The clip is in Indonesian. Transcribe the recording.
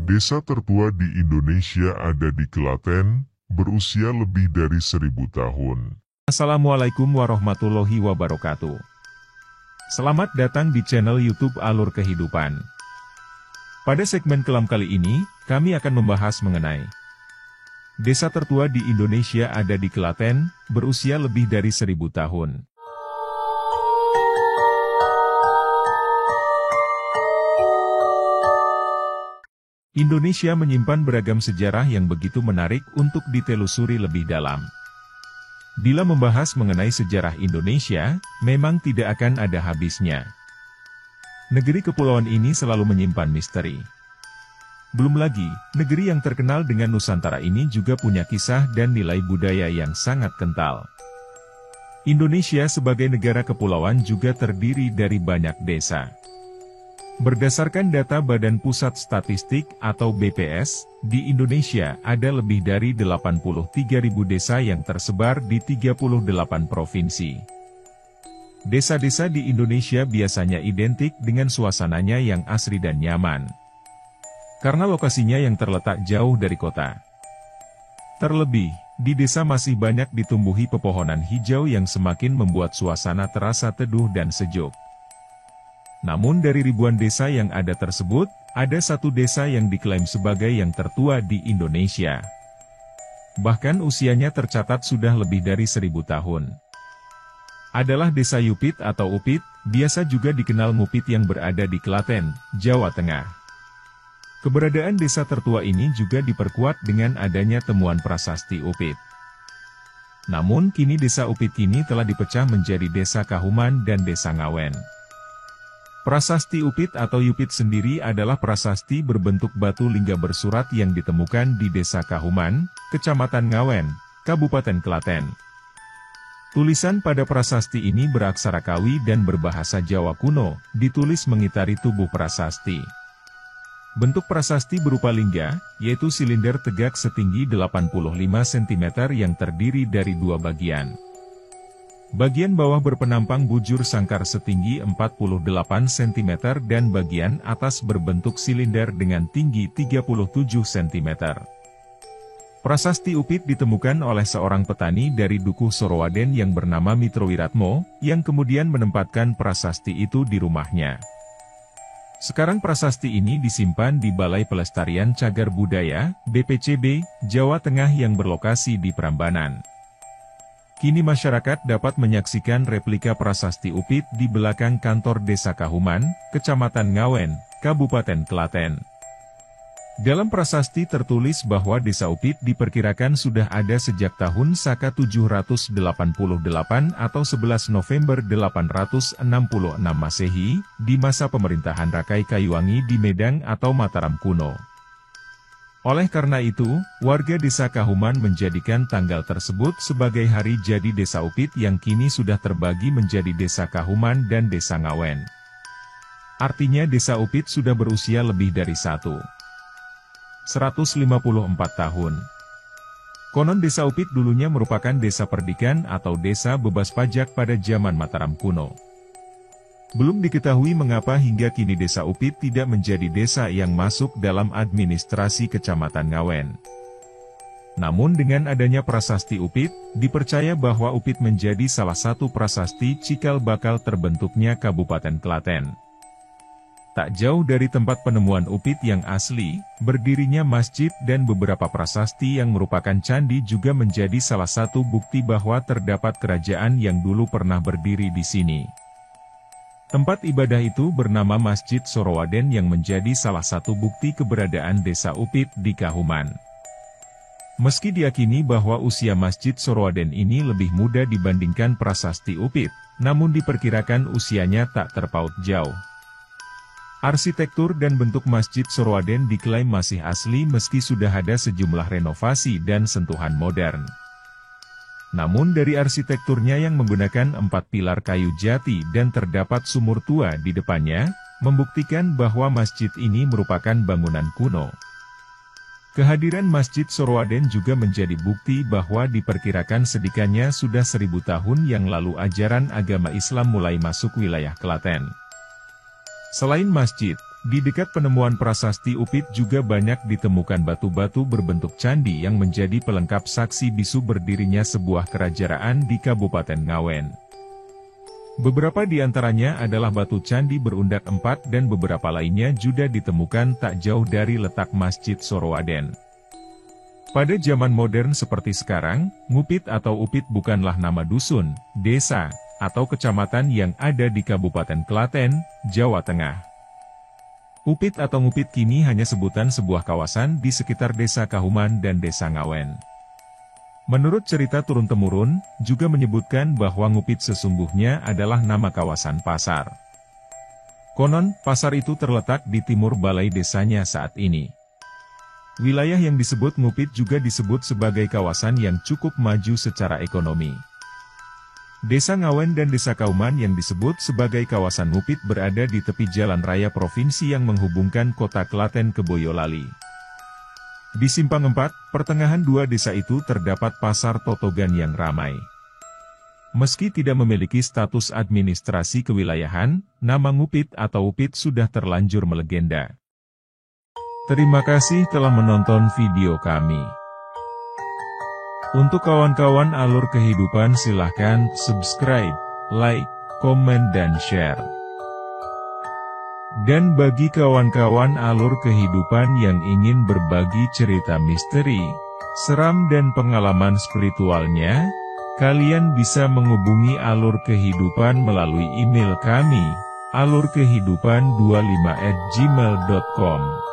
Desa tertua di Indonesia ada di Klaten, berusia lebih dari 1000 tahun. Assalamualaikum warahmatullahi wabarakatuh. Selamat datang di channel YouTube Alur Kehidupan. Pada segmen kelam kali ini, kami akan membahas mengenai desa tertua di Indonesia ada di Klaten, berusia lebih dari 1000 tahun. Indonesia menyimpan beragam sejarah yang begitu menarik untuk ditelusuri lebih dalam. Bila membahas mengenai sejarah Indonesia, memang tidak akan ada habisnya. Negeri kepulauan ini selalu menyimpan misteri. Belum lagi, negeri yang terkenal dengan Nusantara ini juga punya kisah dan nilai budaya yang sangat kental. Indonesia sebagai negara kepulauan juga terdiri dari banyak desa. Berdasarkan data Badan Pusat Statistik atau BPS, di Indonesia ada lebih dari 83.000 desa yang tersebar di 38 provinsi. Desa-desa di Indonesia biasanya identik dengan suasananya yang asri dan nyaman. Karena lokasinya yang terletak jauh dari kota. Terlebih, di desa masih banyak ditumbuhi pepohonan hijau yang semakin membuat suasana terasa teduh dan sejuk. Namun dari ribuan desa yang ada tersebut, ada satu desa yang diklaim sebagai yang tertua di Indonesia. Bahkan usianya tercatat sudah lebih dari 1000 tahun. Adalah Desa Yupit atau Upit, biasa juga dikenal Ngupit yang berada di Klaten, Jawa Tengah. Keberadaan desa tertua ini juga diperkuat dengan adanya temuan prasasti Upit. Namun kini desa Upit ini telah dipecah menjadi Desa Kahuman dan Desa Ngawen. Prasasti Upit atau Yupit sendiri adalah prasasti berbentuk batu lingga bersurat yang ditemukan di Desa Kahuman, Kecamatan Ngawen, Kabupaten Klaten. Tulisan pada prasasti ini beraksara Kawi dan berbahasa Jawa kuno, ditulis mengitari tubuh prasasti. Bentuk prasasti berupa lingga, yaitu silinder tegak setinggi 85 cm yang terdiri dari dua bagian. Bagian bawah berpenampang bujur sangkar setinggi 48 cm dan bagian atas berbentuk silinder dengan tinggi 37 cm. Prasasti Upit ditemukan oleh seorang petani dari Dukuh Sorowaden yang bernama Mitrowiratmo, yang kemudian menempatkan prasasti itu di rumahnya. Sekarang prasasti ini disimpan di Balai Pelestarian Cagar Budaya, BPCB, Jawa Tengah yang berlokasi di Prambanan. Kini masyarakat dapat menyaksikan replika prasasti Upit di belakang kantor Desa Kahuman, Kecamatan Ngawen, Kabupaten Klaten. Dalam prasasti tertulis bahwa Desa Upit diperkirakan sudah ada sejak tahun Saka 788 atau 11 November 866 Masehi, di masa pemerintahan Rakai Kayuwangi di Medang atau Mataram kuno. Oleh karena itu, warga Desa Kahuman menjadikan tanggal tersebut sebagai hari jadi Desa Upit yang kini sudah terbagi menjadi Desa Kahuman dan Desa Ngawen. Artinya Desa Upit sudah berusia lebih dari 154 tahun. Konon Desa Upit dulunya merupakan desa perdikan atau desa bebas pajak pada zaman Mataram kuno. Belum diketahui mengapa hingga kini Desa Upit tidak menjadi desa yang masuk dalam administrasi Kecamatan Ngawen. Namun dengan adanya prasasti Upit, dipercaya bahwa Upit menjadi salah satu prasasti cikal bakal terbentuknya Kabupaten Klaten. Tak jauh dari tempat penemuan Upit yang asli, berdirinya masjid dan beberapa prasasti yang merupakan candi juga menjadi salah satu bukti bahwa terdapat kerajaan yang dulu pernah berdiri di sini. Tempat ibadah itu bernama Masjid Sorowaden yang menjadi salah satu bukti keberadaan Desa Upit di Kahuman. Meski diyakini bahwa usia Masjid Sorowaden ini lebih muda dibandingkan prasasti Upit, namun diperkirakan usianya tak terpaut jauh. Arsitektur dan bentuk Masjid Sorowaden diklaim masih asli meski sudah ada sejumlah renovasi dan sentuhan modern. Namun dari arsitekturnya yang menggunakan 4 pilar kayu jati dan terdapat sumur tua di depannya, membuktikan bahwa masjid ini merupakan bangunan kuno. Kehadiran Masjid Sorowaden juga menjadi bukti bahwa diperkirakan sedikitnya sudah 1000 tahun yang lalu ajaran agama Islam mulai masuk wilayah Klaten. Selain masjid, Di dekat penemuan prasasti Upit juga banyak ditemukan batu-batu berbentuk candi yang menjadi pelengkap saksi bisu berdirinya sebuah kerajaan di Kabupaten Ngawen. Beberapa di antaranya adalah batu candi berundak 4 dan beberapa lainnya juga ditemukan tak jauh dari letak Masjid Sorowaden. Pada zaman modern seperti sekarang, Ngupit atau Upit bukanlah nama dusun, desa, atau kecamatan yang ada di Kabupaten Klaten, Jawa Tengah. Upit atau Ngupit kini hanya sebutan sebuah kawasan di sekitar Desa Kahuman dan Desa Ngawen. Menurut cerita turun-temurun, juga menyebutkan bahwa Ngupit sesungguhnya adalah nama kawasan pasar. Konon, pasar itu terletak di timur balai desanya saat ini. Wilayah yang disebut Ngupit juga disebut sebagai kawasan yang cukup maju secara ekonomi. Desa Ngawen dan Desa Kauman yang disebut sebagai kawasan Ngupit berada di tepi jalan raya provinsi yang menghubungkan kota Klaten ke Boyolali. Di Simpang 4, pertengahan dua desa itu terdapat pasar totogan yang ramai. Meski tidak memiliki status administrasi kewilayahan, nama Ngupit atau Upit sudah terlanjur melegenda. Terima kasih telah menonton video kami. Untuk kawan-kawan alur kehidupan silahkan subscribe, like, komen dan share. Dan bagi kawan-kawan alur kehidupan yang ingin berbagi cerita misteri, seram dan pengalaman spiritualnya, kalian bisa menghubungi alur kehidupan melalui email kami, alurkehidupan25@gmail.com.